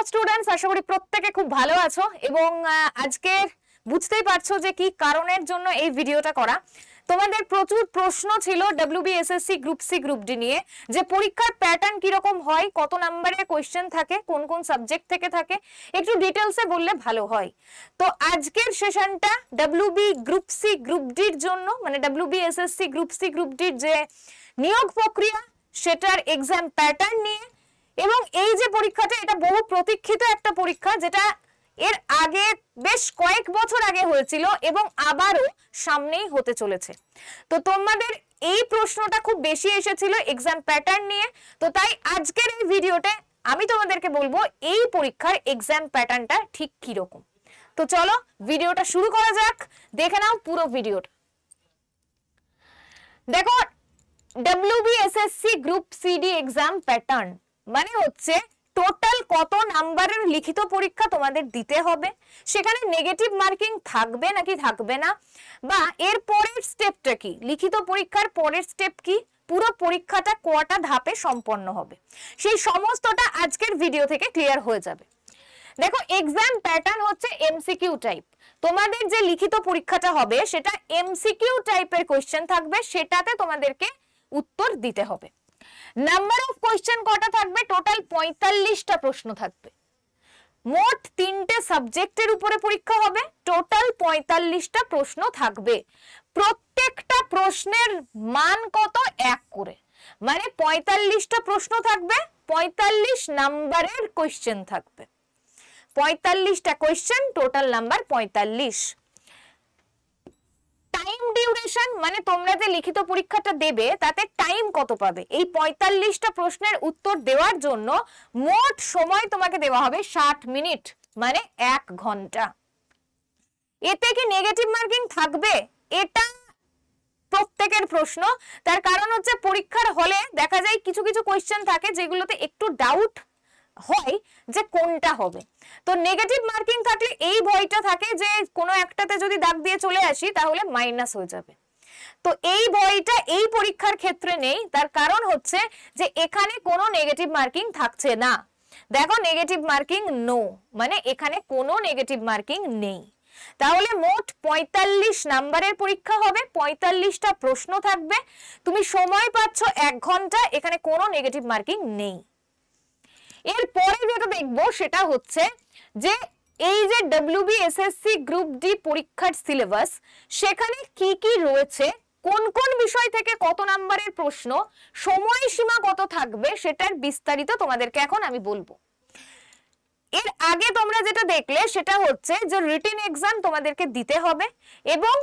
Students, আশা করি প্রত্যেকে খুব ভালো আছো এবং আজকে বুঝতেই পারছো যে কি কারণের জন্য এই ভিডিওটা করা। তোমাদের প্রচুর প্রশ্ন ছিল WBSSC group C group D নিয়ে, যে পরীক্ষার প্যাটার্ন কি রকম হয়, কত নম্বরের কোশ্চেন থাকে, কোন কোন সাবজেক্ট থেকে থাকে, একটু ডিটেইলসে বললে ভালো হয়। তো আজকের সেশনটা ডব্লিউবি গ্রুপ সি গ্রুপ ডির জন্য, মানে ডব্লিউবিএসএসসি গ্রুপ সি গ্রুপ ডির যে নিয়োগ প্রক্রিয়া সেটার এক্সাম প্যাটার্ন নিয়ে, এবং এই যে পরীক্ষাটা এটা বহু প্রতীক্ষিত একটা পরীক্ষা, যেটা এর আগে বেশ কয়েক বছর আগে হয়েছিল এবং আবারও সামনেই হতে চলেছে। তো তোমাদের এই প্রশ্নটা খুব বেশি এসেছিল এক্সাম প্যাটার্ন নিয়ে, তো তাই আজকের এই ভিডিওতে আমি তোমাদেরকে বলবো এই পরীক্ষার এক্সাম প্যাটার্নটা ঠিক কি রকম। তো চলো ভিডিওটা শুরু করা যাক, দেখে নাও পুরো ভিডিওটা। দেখো, WBSSC group CD exam pattern মানে হচ্ছে টোটাল কত নাম্বারের লিখিত পরীক্ষা তোমাদের দিতে হবে, সেখানে নেগেটিভ মার্কিং থাকবে নাকি থাকবে না, বা এর পরের স্টেপটা কি, লিখিত পরীক্ষার পরের স্টেপ কি, পুরো পরীক্ষাটা কয়টা ধাপে সম্পন্ন হবে, সেই সমস্তটা আজকের ভিডিও থেকে ক্লিয়ার হয়ে যাবে। দেখো, এক্সাম প্যাটার্ন হচ্ছে এমসিকিউ টাইপ। তোমাদের যে লিখিত পরীক্ষাটা হবে সেটা এমসিকিউ টাইপের কোশ্চেন থাকবে, সেটাতে তোমাদেরকে উত্তর দিতে হবে। নাম্বার অফ কোশ্চেন কটা থাকবে? টোটাল 45টা প্রশ্ন থাকবে। মোট 3টে সাবজেক্টের উপরে পরীক্ষা হবে, টোটাল 45টা প্রশ্ন থাকবে। প্রত্যেকটা প্রশ্নের মান কত? 1 করে, মানে 45টা প্রশ্ন থাকবে, 45 নাম্বারের কোশ্চেন থাকবে। 45টা question, total number 45। Time duration মানে তোমরা যে লিখিত পরীক্ষাটা দেবে তাতে টাইম কত পাবে? এই 45টা প্রশ্নের উত্তর দেওয়ার জন্য মোট সময় তোমাকে দেওয়া হবে 60 মিনিট, মানে 1 ঘন্টা। এতে কি নেগেটিভ মার্কিং থাকবে? এটা প্রত্যেকের প্রশ্ন। তার কারণ হচ্ছে পরীক্ষার হলে দেখা যায় কিছু কিছু কোশ্চেন থাকে যেগুলোতে একটু ডাউট হয় যে কোনটা হবে। তো নেগেটিভ মার্কিং থাকলে এই ভয়টা থাকে যে কোনো একটাতে যদি দাগ দিয়ে চলে আসি তাহলে মাইনাস হয়ে যাবে। তো এই ভয়টা এই পরীক্ষার ক্ষেত্রে নেই, তার কারণ হচ্ছে যে এখানে কোনো নেগেটিভ মার্কিং থাকছে না। দেখো, নেগেটিভ মার্কিং নো, মানে এখানে কোনো নেগেটিভ মার্কিং নেই। তাহলে মোট 45 নাম্বারের পরীক্ষা হবে, 45টা প্রশ্ন থাকবে, তুমি সময় পাচ্ছ 1 ঘন্টা, এখানে কোনো নেগেটিভ মার্কিং নেই। এরপরে যেটা দেখবো সেটা হচ্ছে যে এই যে ডব্লিউবিএসএসসি গ্রুপ ডি পরীক্ষার সিলেবাস, সেখানে কি কি রয়েছে, কোন কোন বিষয় থেকে কত নাম্বারের প্রশ্ন, সময়সীমা কত থাকবে, সেটার বিস্তারিত তোমাদেরকে এখন আমি বলবো। এর আগে তোমরা যেটা দেখলে সেটা হচ্ছে যে রিটেন এক্সাম তোমাদেরকে দিতে হবে এবং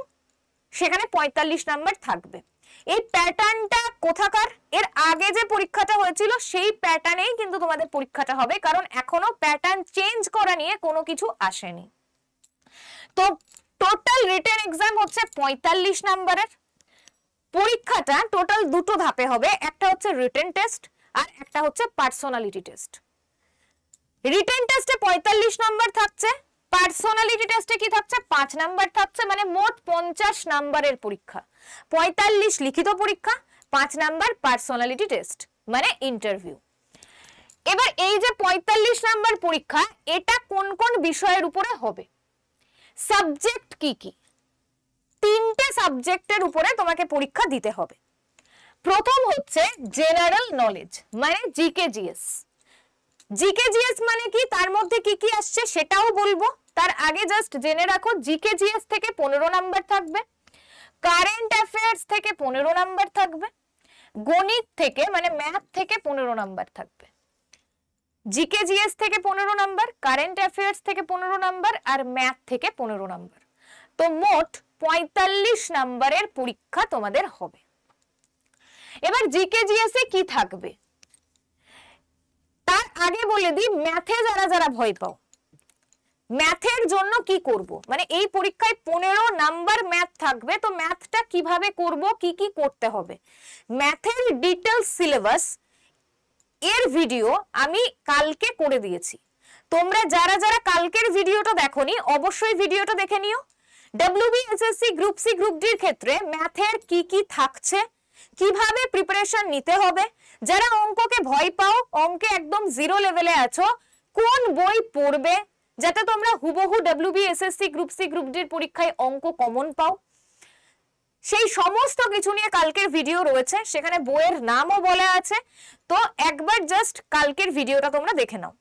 সেখানে 45 নাম্বার থাকবে। এই প্যাটার্নটা কোথাকার? এর আগে যে পরীক্ষাটা হয়েছিল সেই প্যাটার্নেই কিন্তু তোমাদের পরীক্ষাটা হবে, কারণ এখনো প্যাটার্ন চেঞ্জ করা নিয়ে কোনো কিছু আসেনি। তো টোটাল রিটেন এক্সাম হচ্ছে 45 নাম্বারের। পরীক্ষাটা টোটাল 2টো ধাপে হবে, একটা হচ্ছে রিটেন টেস্ট আর একটা হচ্ছে পার্সোনালিটি টেস্ট। রিটেন টেস্টে 45 নাম্বার থাকছে, পার্সোনালিটি টেস্টে কি থাকছে? 5 নাম্বার থাকছে, মানে মোট 50 নাম্বারের পরীক্ষা। 45 লিখিত পরীক্ষা, 5 নাম্বার পার্সোনালিটি টেস্ট মানে ইন্টারভিউ। এবার এই যে 45 নাম্বার পরীক্ষা, এটা কোন কোন বিষয়ের উপরে হবে, সাবজেক্ট কি কি? 3টে সাবজেক্টের উপরে তোমাকে পরীক্ষা দিতে হবে। প্রথম হচ্ছে জেনারেল নলেজ মানে জিকে জিএস। জিকে জিএস মানে কি, তার মধ্যে কি কি আসছে সেটাও বলবো। তার আগে জাস্ট জেনে রাখো, জিকে জিএস থেকে 15 নাম্বার থাকবে, কারেন্ট অ্যাফেয়ার্স থেকে 15 নাম্বার থাকবে, গণিত থেকে মানে ম্যাথ থেকে 15 নাম্বার থাকবে। জিকে জিএস থেকে 15 নাম্বার, কারেন্ট অ্যাফেয়ার্স থেকে 15 নাম্বার আর ম্যাথ থেকে 15 নাম্বার। তো মোট 45 নাম্বারের পরীক্ষা তোমাদের হবে। এবার জিকে জিএস এ কি থাকবে তার আগে বলে দিই, ম্যাথে যারা যারা ভয় পাও, ম্যাথের জন্য কি করব, মানে এই পরীক্ষায় 15 নাম্বার ম্যাথ থাকবে। তো ম্যাথটা কিভাবে করব, কি কি করতে হবে, ম্যাথের ডিটেইলস সিলেবাস এর ভিডিও আমি কালকে করে দিয়েছি। তোমরা যারা যারা কালকের ভিডিওটা দেখোনি অবশ্যই ভিডিওটা দেখে নিও। ডব্লিউবিএসএসসি গ্রুপ সি গ্রুপ ডির ক্ষেত্রে ম্যাথের কি কি থাকছে, কিভাবে প্রিপারেশন নিতে হবে, যারা অঙ্ককে ভয় পাও, অঙ্কে একদম জিরো লেভেলে আছো, কোন বই পড়বে যাতে তোমরা হুবহু WBSSC group C group D এর পরীক্ষায় অঙ্ক কমন পাও, সেই সমস্ত কিছু নিয়ে কালকের ভিডিও রয়েছে, সেখানে বইয়ের নামও বলা আছে। তো একবার জাস্ট কালকের ভিডিওটা তোমরা দেখে নাও।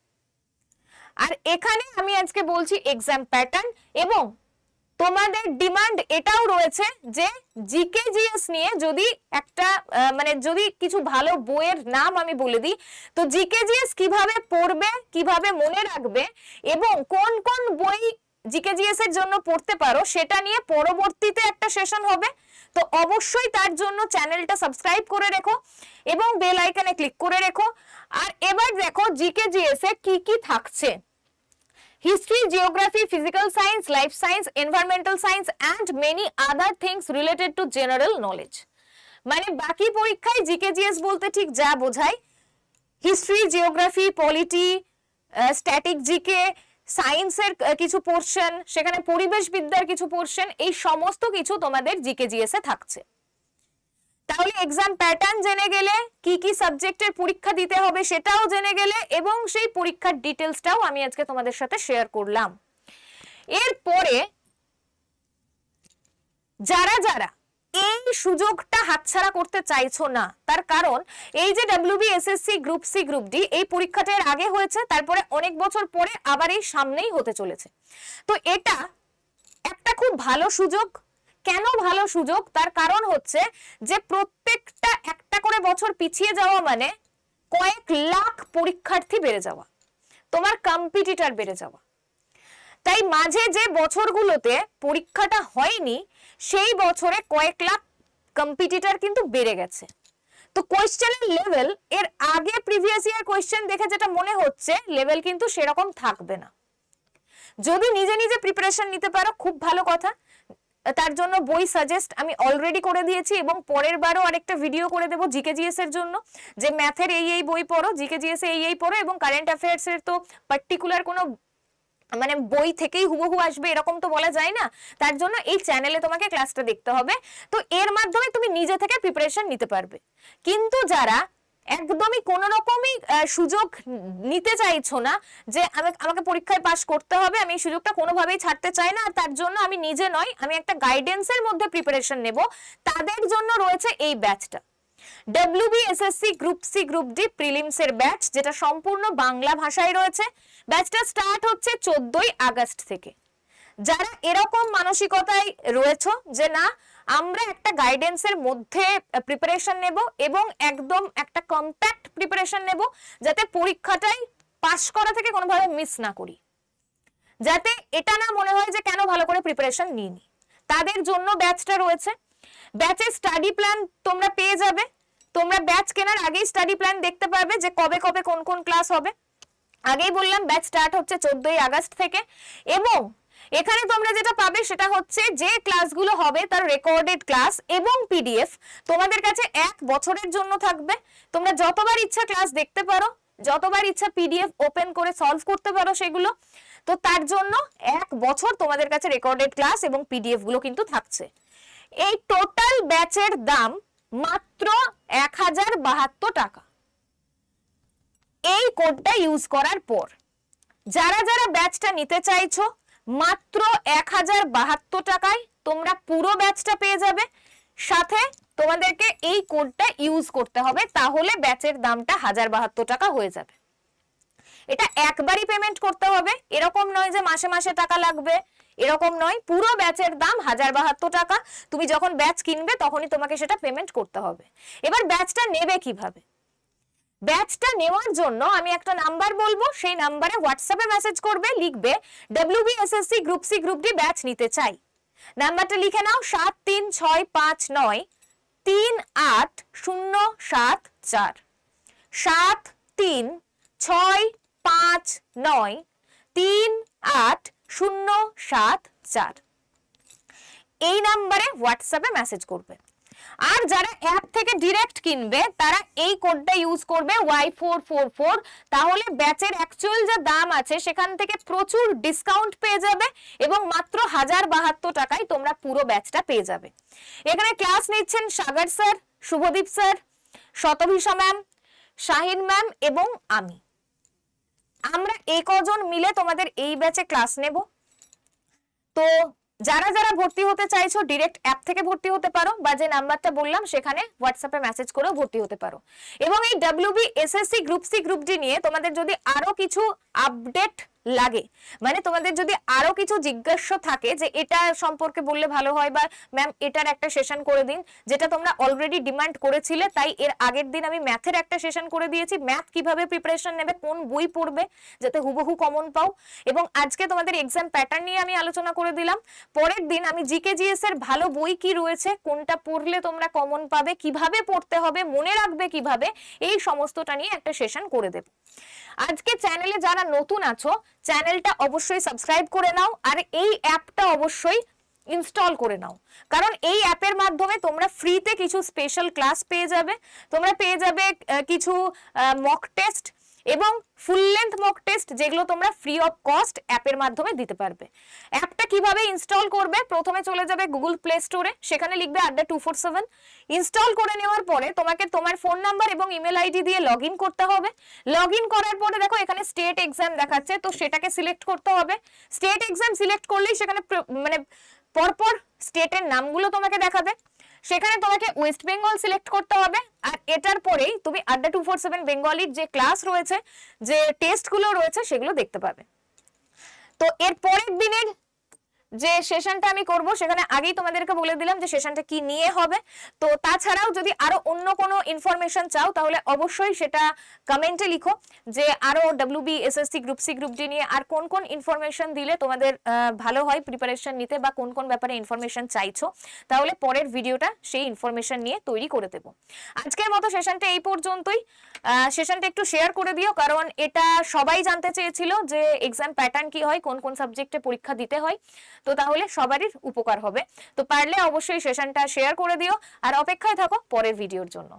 আর এখানে আমি আজকে বলছি এক্সাম প্যাটার্ন, এবং তোমাদের ডিমান্ড এটাও রয়েছে যে জিকে জিএস নিয়ে যদি একটা মানে যদি কিছু ভালো বইয়ের নাম আমি বলে দিই, তো জিকে জিএস কিভাবে পড়বে, কিভাবে মনে রাখবে, এবং কোন কোন বই জিকে জিএস এর জন্য পড়তে পারো সেটা নিয়ে পরবর্তীতে একটা সেশন হবে। তো অবশ্যই তার জন্য চ্যানেলটা সাবস্ক্রাইব করে রেখো এবং বেল আইকনে ক্লিক করে রেখো। আর এবার দেখো জিকে জিএস এ কি কি থাকছে। History, geography, physical science, life science, environmental science and many other things related to general knowledge. মানে বাকি পরীক্ষায় জিকে জিএস বলতে ঠিক যা বোঝায়, history, geography, polity, static GK, সায়েন্সের কিছু পোরশন, সেখানে পরিবেশ বিদ্যার কিছু পোরশন, এই সমস্ত কিছু তোমাদের জিকে জিএস এ থাকছে। তাহলে এক্সাম প্যাটার্ন জেনে গেলে, কি কি সাবজেক্টের পরীক্ষা দিতে হবে সেটাও জেনে গেলে, এবং সেই পরীক্ষার ডিটেলসটাও আমি আজকে তোমাদের সাথে শেয়ার করলাম। এরপরে যারা যারা এই সুযোগটা হাতছাড়া করতে চাইছো না, তার কারণ এই যে WBSSC group C group D এই পরীক্ষাটা এর আগে হয়েছে, তারপরে অনেক বছর পরে আবার এই সামনেই হতে চলেছে। তো এটা একটা খুব ভালো সুযোগ। কেন ভালো সুযোগ? তার কারণ হচ্ছে যে প্রত্যেকটা একটা করে বছর পিছিয়ে যাওয়া মানে কয়েক লাখ পরীক্ষার্থী বেড়ে যাওয়া, তোমার কম্পিটিটর বেড়ে যাওয়া। তাই মাঝে যে বছরগুলোতে পরীক্ষাটা হয়নি সেই বছরে কয়েক লাখ কম্পিটিটর কিন্তু বেড়ে গেছে। তো কোয়েশ্চেনের লেভেল এর আগে প্রিভিয়াস ইয়ার কোয়েশ্চেন দেখে যেটা মনে হচ্ছে, লেভেল কিন্তু সেরকম থাকবে না। যদি নিজে নিজে প্রিপারেশন নিতে পারো খুব ভালো কথা। তার জন্য বই সাজেস্ট আমি অলরেডি করে দিয়েছি, এবং পরের বারও আরেকটা ভিডিও করে দেবো জিকে জিএস এর জন্য, যে ম্যাথের এই বই পড়ো, জিকে জিএস এ এই পড়ো, এবং কারেন্ট অ্যাফেয়ার্স এর তো পার্টিকুলার কোনো মানে বই থেকেই হুবহু আসবে এরকম তো বলা যায় না। তার জন্য এই চ্যানেলে তোমাকে ক্লাসটা দেখতে হবে। তো এর মাধ্যমে তুমি নিজে থেকে প্রিপারেশন নিতে পারবে। কিন্তু যারা একদমই কোন রকমই সুযোগ নিতে চাইছো না, যে আমাকে পরীক্ষায় পাস করতে হবে, আমি এই সুযোগটা কোনোভাবেই ছাড়তে চাই না, আর তার জন্য আমি নিজে নয়, আমি একটা গাইডেন্সের মধ্যে প্রিপারেশন নেব, তাদের জন্য রয়েছে এই ব্যাচটা, WBSSC group C group D prelims এর ব্যাচ, যেটা সম্পূর্ণ বাংলা ভাষায় রয়েছে। ব্যাচটা স্টার্ট হচ্ছে 14ই আগস্ট থেকে। যারা এরকম মানসিকতায় রয়েছে যে না আমরা একটা গাইডেন্সের মধ্যে প্রিপারেশন নেব এবং একদম একটা কম্প্যাক্ট প্রিপারেশন নেব, যাতে পরীক্ষাটাই পাস করা থেকে কোনোভাবে মিস না করি, যাতে এটা না মনে হয় যে কেন ভালো করে প্রিপারেশন নিইনি, তাদের জন্য ব্যাচটা রয়েছে। ব্যাচের স্টাডি প্ল্যান তোমরা পেয়ে যাবে। তোমরা ব্যাচ কেনার আগেই স্টাডি প্ল্যান দেখতে পারবে যে কবে কবে কোন কোন ক্লাস হবে। আগেই বললাম ব্যাচ স্টার্ট হচ্ছে 14ই আগস্ট থেকে, এবং এখানে তোমরা যেটা পাবে সেটা হচ্ছে যে ক্লাসগুলো হবে তার রেকর্ডেড ক্লাস এবং পিডিএফ তোমাদের কাছে 1 বছরের জন্য থাকবে। তোমরা যতবার ইচ্ছা ক্লাস দেখতে পারো, যতবার ইচ্ছা পিডিএফ ওপেন করে সলভ করতে পারো সেগুলো। তো তার জন্য 1 বছর তোমাদের কাছে রেকর্ডেড ক্লাস এবং পিডিএফ গুলো কিন্তু থাকছে। এই টোটাল ব্যাচের দাম মাত্র 1072 টাকা। এই কোডটা ইউজ করার পর যারা যারা ব্যাচটা নিতে চাইছো, মাত্র 1072 টাকায় তোমরা পুরো ব্যাচটা পেয়ে যাবে। সাথে তোমাদেরকে এই কোডটা ইউজ করতে হবে, তাহলে ব্যাচের দামটা 1072 টাকা হয়ে যাবে। এটা একবারই পেমেন্ট করতে হবে, এরকম নয় যে মাসে মাসে টাকা লাগবে, এরকম নয়। পুরো ব্যাচের দাম 1072 টাকা। তুমি যখন ব্যাচ কিনবে তখনই তোমাকে সেটা পেমেন্ট করতে হবে। এবার ব্যাচটা নেবে কিভাবে? ব্যাচটা নেওয়ার জন্য আমি একটা নাম্বার বলবো, সেই নাম্বারে হোয়াটসঅ্যাপে মেসেজ করবে, লিখবে WBSSC group C group D batch নিতে চাই। নাম্বারটা লিখে নাও 73659 38074 73659 38074 এই নাম্বারে হোয়াটসঅ্যাপে মেসেজ করবে। আর যারা অ্যাপ থেকে ডাইরেক্ট কিনবে তারা এই কোডটা ইউজ করবে Y444, তাহলে ব্যাচের অ্যাকচুয়াল যে দাম আছে সেখান থেকে প্রচুর ডিসকাউন্ট পেয়ে যাবে এবং মাত্র 1072 টাকায় তোমরা পুরো ব্যাচটা পেয়ে যাবে। এখানে ক্লাস নিচ্ছেন Sagar sir, Shubhadeep sir, Shatabhisha ma'am, Shahin ma'am এবং আমি। আমরা এই কজন মিলে তোমাদের এই ব্যাচে ক্লাস নেব। তো যারা যারা ভর্তি হতে চাইছো ডিরেক্ট অ্যাপ থেকে ভর্তি হতে পারো, বা যে নাম্বারটা বললাম সেখানে হোয়াটসঅ্যাপে মেসেজ করেও ভর্তি হতে পারো। এবং এই WB SSC group C group D নিয়ে তোমাদের যদি আরো কিছু আপডেট লাগে, মানে তোমাদের যদি আরো কিছু জিজ্ঞাসা থাকে যে এটা সম্পর্কে বললে ভালো হয়, বা ম্যাম এটার একটা সেশন করে দিন, যেটা তোমরা অলরেডি ডিমান্ড করেছিলে, তাই এর আগের দিন আমি ম্যাথের একটা সেশন করে দিয়েছি, ম্যাথ কিভাবে প্রিপারেশন নেবে, কোন বই পড়বে যাতে হুবহু কমন পাও। এবং আজকে তোমাদের এক্সাম প্যাটার্ন নিয়ে আমি আলোচনা করে দিলাম। পরের দিন আমি জিকে জিএস এর ভালো বই কি রয়েছে, কোনটা পড়লে তোমরা কমন পাবে, কিভাবে পড়তে হবে, মনে রাখবে কিভাবে, এই সমস্তটা নিয়ে একটা সেশন করে দেব। আজকে চ্যানেলে যারা নতুন আছো চ্যানেলটা অবশ্যই সাবস্ক্রাইব করে নাও, আর এই অ্যাপটা অবশ্যই ইনস্টল করে নাও, কারণ এই অ্যাপের মাধ্যমে তোমরা ফ্রিতে কিছু স্পেশাল ক্লাস পেয়ে যাবে, তোমরা পেয়ে যাবে কিছু মক টেস্ট এবং ফুল লেন্থ মক টেস্ট, যেগুলো তোমরা ফ্রি অফ কস্ট অ্যাপের মাধ্যমে দিতে পারবে। অ্যাপটা কিভাবে ইনস্টল করবে, প্রথমে চলে যাবে গুগল প্লে স্টোরে, সেখানে লিখবে আড্ডা 247। ইনস্টল করে নেওয়ার পরে তোমাকে তোমার ফোন নাম্বার এবং ইমেল আইডি দিয়ে লগ ইন করতে হবে। লগ ইন করার পরে দেখো এখানে স্টেট এক্সাম দেখাচ্ছে, তো সেটাকে সিলেক্ট করতে হবে। স্টেট এক্সাম সিলেক্ট করলেই সেখানে মানে পরপর স্টেটের নামগুলো তোমাকে দেখাবে, সেখানে তোমাকে ওয়েস্ট বেঙ্গল সিলেক্ট করতে হবে। আর এটার পরেই তুমি আড্ডা 247 বেঙ্গলির যে ক্লাস রয়েছে, যে টেস্টগুলো রয়েছে, সেগুলো দেখতে পাবে। তো এর পরের দিনের যে সেশনটা আমি করব সেখানে আগেই তোমাদেরকে বলে দিলাম যে সেশনটা কি নিয়ে হবে। তো তাছাড়াও যদি আরো অন্য কোনো ইনফরমেশন চাও তাহলে অবশ্যই সেটা কমেন্টে লিখো, যে আরো WB SSC group C group D নিয়ে আর কোন কোন ইনফরমেশন দিলে তোমাদের ভালো হয় প্রিপারেশন নিতে, বা কোন কোন ব্যাপারে ইনফরমেশন চাইছো, তাহলে পরের ভিডিওটা সেই ইনফরমেশন নিয়ে তৈরি করে দেবো। আজকের মতো সেশনটা এই পর্যন্তই। সেশনটা একটু শেয়ার করে দিও, কারণ এটা সবাই জানতে চেয়েছিল যে এক্সাম প্যাটার্ন কি হয়, কোন কোন সাবজেক্টে পরীক্ষা দিতে হয়, তো তাহলে সবারই উপকার হবে। তো পারলে অবশ্যই সেশনটা শেয়ার করে দিও, আর অপেক্ষায় থাকো পরের ভিডিওর জন্য।